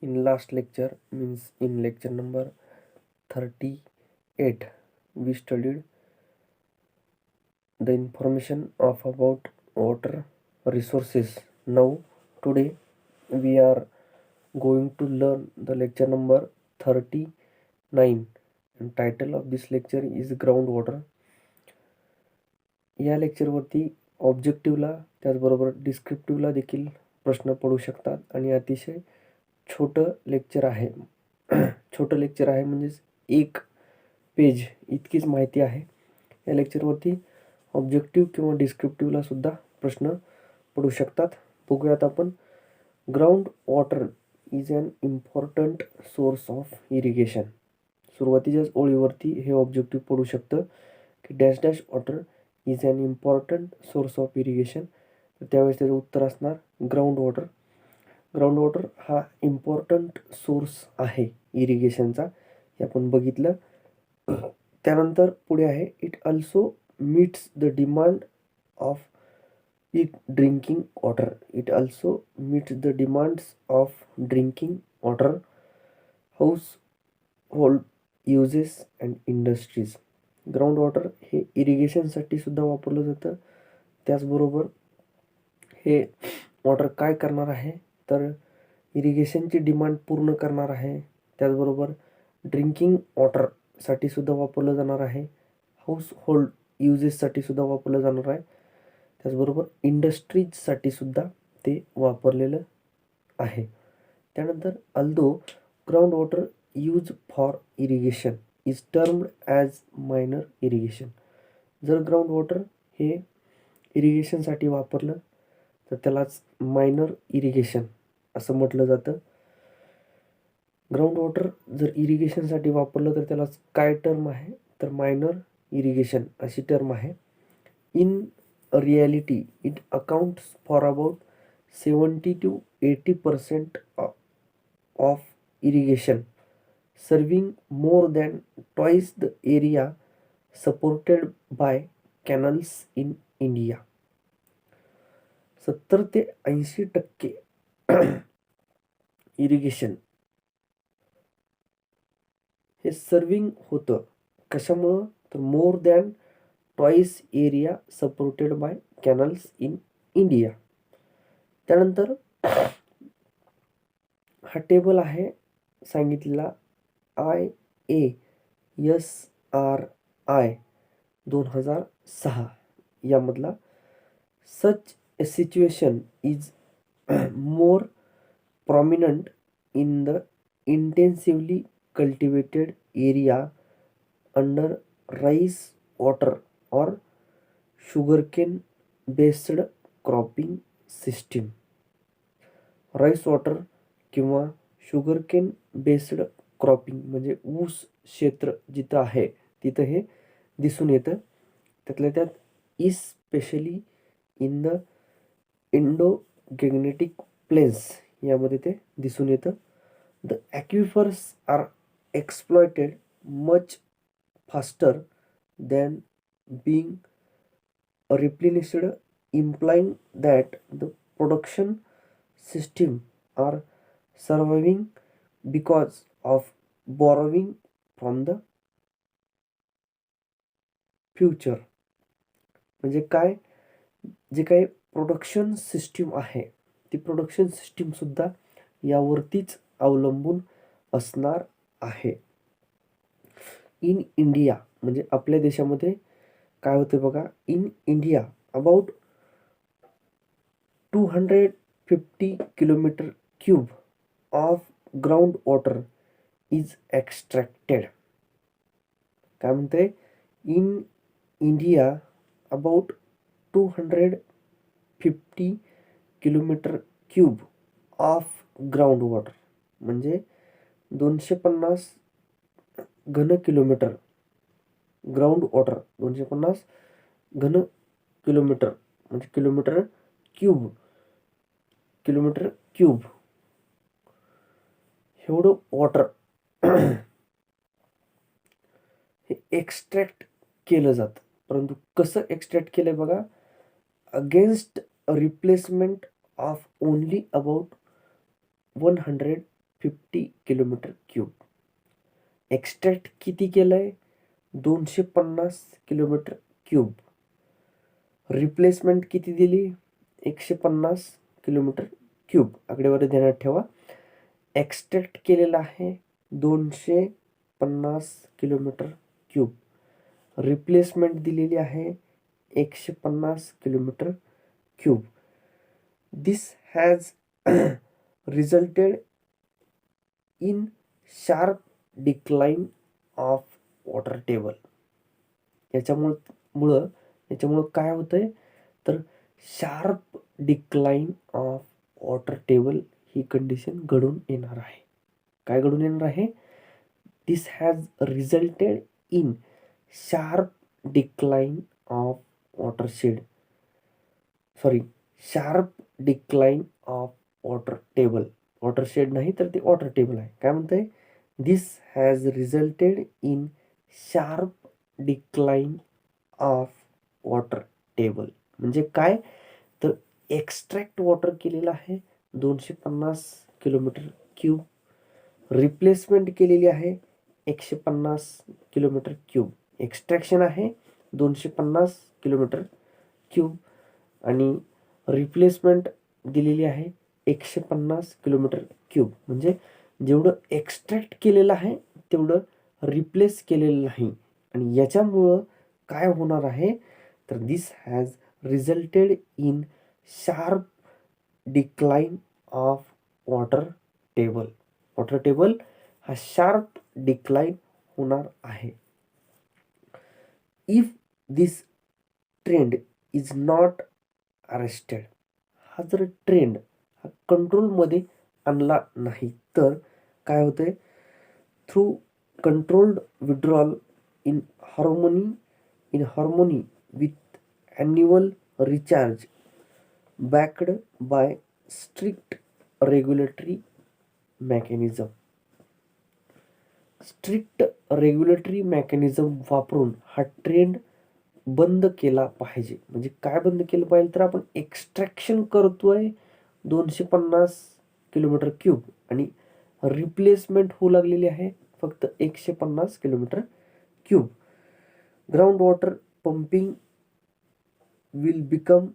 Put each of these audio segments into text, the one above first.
In last lecture, means in lecture number 38, we studied the information of about water resources. Now today we are going to learn the lecture number 39, and title of this lecture is groundwater. या लेक्चरवरती ऑब्जेक्टिव्हला त्याचबरोबर डिस्क्रिप्टिव्हला देखील प्रश्न पडू शकतात आणि अतिशय छोटं lecture आहे. छोटं लेक्चर आहे म्हणजेच एक पेज इतकीच माहिती आहे. या लेक्चरवरती ऑब्जेक्टिव्ह किंवा डिस्क्रिप्टिव्हला सुद्धा प्रश्न पडू शकतात. बघूयात आपण. Ground water is an important source of irrigation. सुरुवातीच्याच ओळीवरती हे ऑब्जेक्टिव्ह पडू शकतं की dash dash water is an important source of irrigation. तर त्यावेळेस त्याचं उत्तर असणार ग्राउंड वॉटर. ग्राउंड वॉटर हा इम्पॉर्टंट सोर्स आहे इरिगेशनचा, हे आपण बघितलं. त्यानंतर पुढे आहे it also meets the demand of it drinking water. It also meets the demands of drinking water, household uses and industries. Ground water हे इरिगेशनसाठी सुद्धा वापरलं जातं. त्याचबरोबर हे वॉटर काय करणार आहे तर इरिगेशनची डिमांड पूर्ण करणार आहे. त्याचबरोबर ड्रिंकिंग वॉटरसाठी सुद्धा वापरलं जाणार आहे. हाऊस होल्ड युजेससाठी सुद्धा वापरलं जाणार आहे. त्याचबरोबर इंडस्ट्रीजसाठी सुद्धा ते वापरलेलं आहे. त्यानंतर although ground water use for irrigation is termed as minor irrigation. जर ग्राउंड वॉटर हे इरिगेशनसाठी वापरलं तर त्यालाच मायनर इरिगेशन असं म्हटलं जातं. ग्राउंड वॉटर जर इरिगेशनसाठी वापरलं तर त्यालाच काय टर्म आहे तर मायनर इरिगेशन अशी टर्म आहे. In reality it accounts for about 70 to 80% of irrigation, serving more than twice the area supported by canals in India. 70 ते 80% इरिगेशन हे सर्विंग होतं. कशामुळं तर more than twice area supported by canals in India. त्यानंतर हा table आहे सांगितलेला IASRI 2006 यामधला. Such a situation is more prominent in the intensively cultivated area under rice water or sugarcane based cropping system. Rice water किंवा sugarcane based cropping म्हणजे ऊस क्षेत्र जिथं आहे तिथं हे दिसून येतं. त्यातल्या त्यात especially in the Indo Gangetic plains यामध्ये ते दिसून येतं. The aquifers are exploited much faster than being replenished, implying that the production system are surviving because of borrowing from the future. म्हणजे काय, जे काही प्रोडक्शन सिस्टीम आहे ती प्रोडक्शन सिस्टीम सुद्धा यावरतीच अवलंबून असणार आहे. इन इंडिया म्हणजे आपल्या देशामध्ये काय होते बघा. In India about 250 kilometre cube of ground water is extracted. काय म्हणते in India about 250 kilometre cube of ground water म्हणजे 250 घन किलोमीटर ग्राउंड वॉटर, 250 घन किलोमीटर म्हणजे किलोमीटर क्यूब एवढं वॉटर हे एक्स्ट्रॅक्ट केलं जातं. परंतु कसं एक्स्ट्रॅक्ट केलं बघा. Against replacement of only about 250 kilometre cube. Extract किती केलंय? 250 किलोमीटर क्यूब. रिप्लेसमेंट किती दिली? 150 किलोमीटर क्यूब. आकडेवारी ध्यानात ठेवा. एक्स्ट्रॅक्ट केलेला आहे 250 किलोमीटर क्यूब. रिप्लेसमेंट दिलेली आहे 150 kilometre cube. This has resulted in sharp decline of water table. याच्यामुळं काय होतंय तर sharp decline of water table ही कंडिशन घडून येणार आहे. काय घडून येणार आहे? This has resulted in sharp decline of watershed. Sharp decline of water table. Watershed नाही तर ते वॉटर टेबल आहे. काय म्हणतंय? This has resulted in sharp decline of water table. म्हणजे काय तर एक्स्ट्रॅक्ट वॉटर केलेलं आहे 250 किलोमीटर क्यूब. रिप्लेसमेंट केलेली आहे 150 किलोमीटर क्यूब. एक्स्ट्रॅक्शन आहे 250 किलोमीटर क्यूब आणि रिप्लेसमेंट दिलेली आहे 150 किलोमीटर क्यूब. म्हणजे जेवढं एक्स्ट्रॅक्ट केलेलं आहे तेवढं रिप्लेस केलेलं नाही. आणि याच्यामुळं काय होणार आहे तर this has resulted in sharp decline of water table. Water table हा शार्प डिक्लाइन होणार आहे. If this trend is not arrested. हा जर ट्रेंड हा कंट्रोलमध्ये आणला नाही तर काय होतंय? Through controlled withdrawal in harmony with annual recharge backed by strict regulatory mechanism. Strict regulatory mechanism वापरून हा ट्रेंड बंद केला पाहिजे. म्हणजे काय बंद केलं पाहिजे तर आपण एक्स्ट्रॅक्शन करतोय 250 किलोमीटर क्यूब आणि रिप्लेसमेंट होऊ लागलेली आहे फक्त 150 kilometre cube. Ground water pumping will become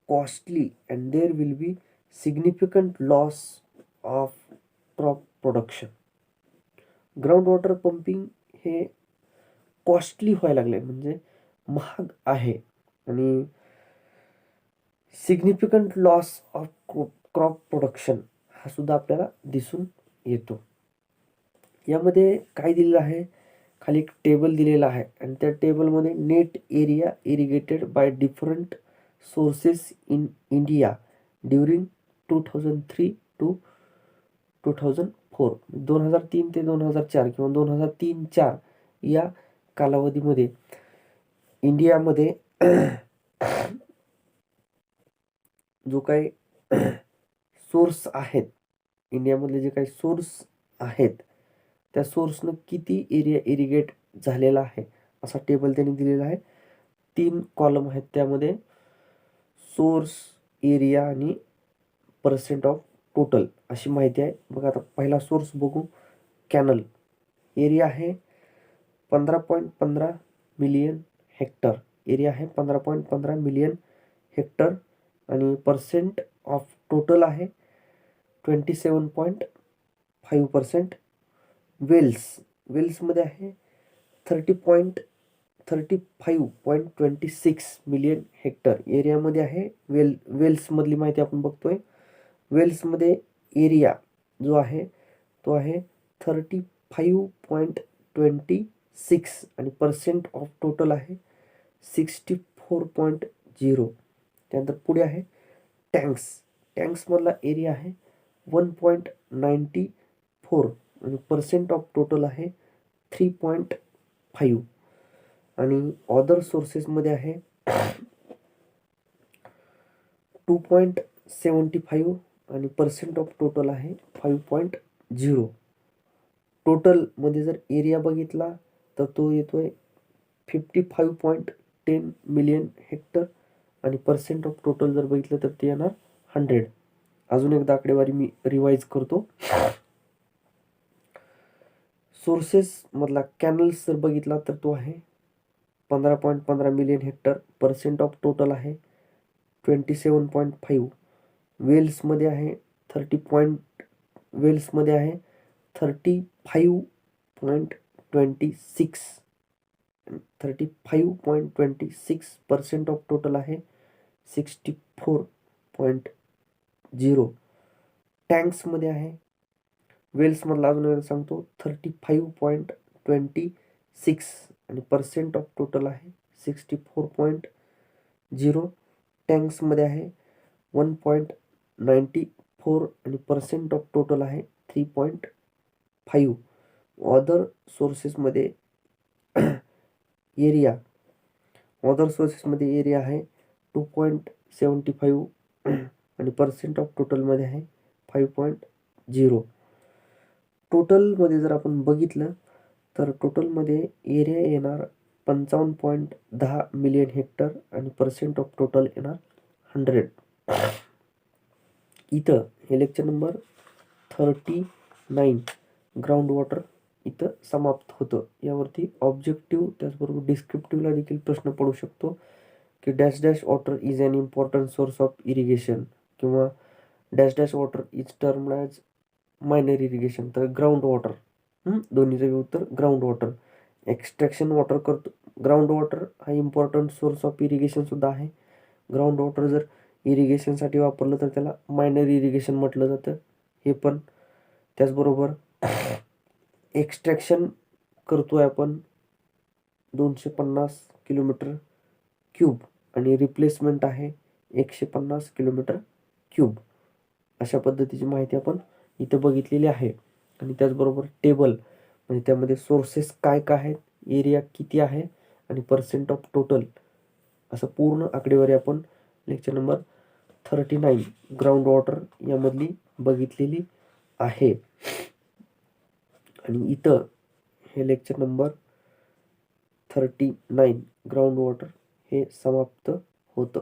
costly and there will be significant loss of crop production. Ground water pumping हे कॉस्टली व्हायला लागले म्हणजे महाग आहे आणि significant loss of crop production हा सुद्धा आपल्याला दिसून येतो. यामध्ये काय दिलेलं आहे? खाली एक टेबल दिलेला आहे आणि त्या टेबलमध्ये net area irrigated by different sources in India during 2003 to 2004. 2003 ते 2004 किंवा 2003-04 या कालावधीमध्ये इंडियामध्ये जो काही सोर्स आहेत, इंडियामधले जे काही सोर्स आहेत त्या सोर्सनं किती एरिया इरिगेट झालेला आहे असा टेबल त्यांनी दिलेला आहे. 3 कॉलम आहेत त्यामध्ये सोर्स, एरिया आणि पर्सेंट ऑफ टोटल अशी माहिती आहे. बघा आता पहिला सोर्स बघू. कॅनल. एरिया आहे 15.15 मिलियन हेक्टर. एरिया आहे 15.15 मिलियन हेक्टर आणि पर्सेंट ऑफ टोटल आहे 27.5%. वेल्समध्ये आहे 35.26 मिलियन हेक्टर. एरियामध्ये आहे वेल्समधली माहिती आपण बघतोय. वेल्समध्ये एरिया जो आहे तो आहे 35.26 आणि पर्सेंट ऑफ टोटल आहे 64.0. त्यानंतर पुढे आहे टँक्समधला एरिया आहे 1.94 आणि पर्सेंट ऑफ टोटल आहे 3.5 आणि अदर सोर्सेसमध्ये आहे 2.75 आणि पर्सेंट ऑफ टोटल आहे 5.0. टोटलमध्ये जर एरिया बघितला तर तो येतोय 55.10 मिलियन हेक्टर आणि पर्सेंट ऑफ टोटल जर बघितलं तर ते येणार 100. अजून एकदा आकडेवारी मी रिवाईज करतो. सोर्सेसमधला कॅनल्स जर बघितला तर तो आहे 15.15 million hectare, percent of total आहे 27.5. वेल्समध्ये आहे 35.26. 35.26% ऑफ टोटल आहे 64.0. टँक्समध्ये आहे, वेल्समधला अजून वेळ सांगतो, 35.26 आणि पर्सेंट ऑफ टोटल आहे 64.0. टँक्समध्ये आहे 1.94 आणि पर्सेंट ऑफ टोटल आहे 3.5. अदर सोर्सेसमध्ये एरिया आहे 2.75 आणि पर्सेंट ऑफ टोटलमध्ये आहे 5.0. टोटलमध्ये जर आपण बघितलं तर टोटलमध्ये एरिया येणार 55.10 मिलियन हेक्टर आणि पर्सेंट ऑफ टोटल येणार 100. इथं हे लेक्चर नंबर 39 ग्राउंड वॉटर इथं समाप्त होतं. यावरती ऑब्जेक्टिव्ह त्याचबरोबर डिस्क्रिप्टिव्हला देखील प्रश्न पडू शकतो की dash dash water is an important source of irrigation किंवा dash dash water is termed as minor irrigation. तर ग्राउंड वॉटर, दोन्हीचं उत्तर ग्राउंड वॉटर. एक्स्ट्रॅक्शन वॉटर करतो, ग्राउंड वॉटर हा इम्पॉर्टंट सोर्स ऑफ इरिगेशन सुद्धा आहे. ग्राउंड वॉटर जर इरिगेशनसाठी वापरलं तर त्याला मायनर इरिगेशन म्हटलं जातं. हे पण त्याचबरोबर एक्स्ट्रॅक्शन करतोय आपण 250 किलोमीटर क्यूब आणि रिप्लेसमेंट आहे 150 किलोमीटर क्यूब. अशा पद्धतीची माहिती आपण इथं बघितलेली आहे. आणि त्याचबरोबर टेबल म्हणजे त्यामध्ये सोर्सेस काय काय आहेत, एरिया किती आहे आणि पर्सेंट ऑफ टोटल, असं पूर्ण आकडेवारी आपण लेक्चर नंबर 39 ग्राउंड वॉटर यामधली बघितलेली आहे. आणि इथं हे लेक्चर नंबर 39 ग्राउंड वॉटर हे समाप्त होतं.